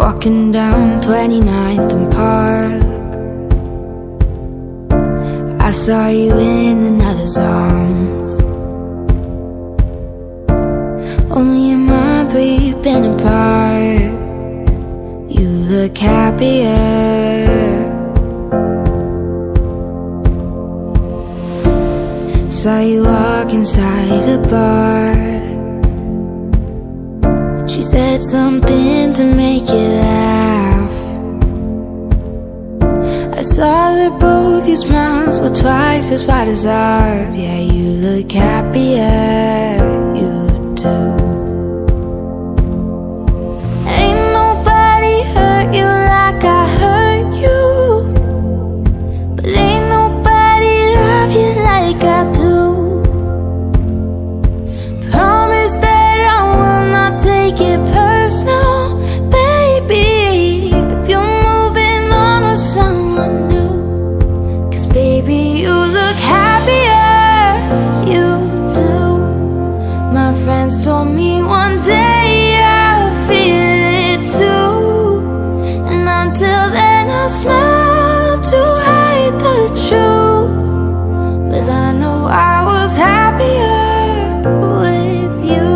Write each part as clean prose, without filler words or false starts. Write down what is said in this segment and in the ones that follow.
walking down 29th and Park. I saw you in another's arms. Only a month we've been apart. You look happier. Saw you walk inside a bar. She said something to make you laugh. I saw that both your smiles were twice as wide as ours. Yeah, you look happier, you do. Ain't nobody hurt you like I hurt you, but ain't nobody love you like I do. Promise that I will not take it personal, baby, if you're moving on with someone new. 'Cause baby, you look happier, you do. My friends told me one day I'll feel it too, and until then I'll smile to hide the truth. But I know I was happier with you.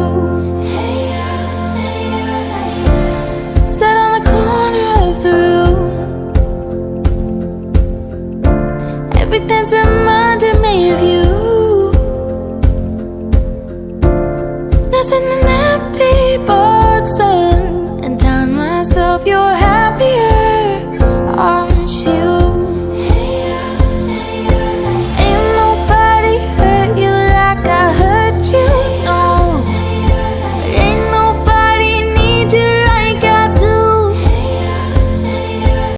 Sat on the corner of the room. Everything's reminded me of you. There's an empty box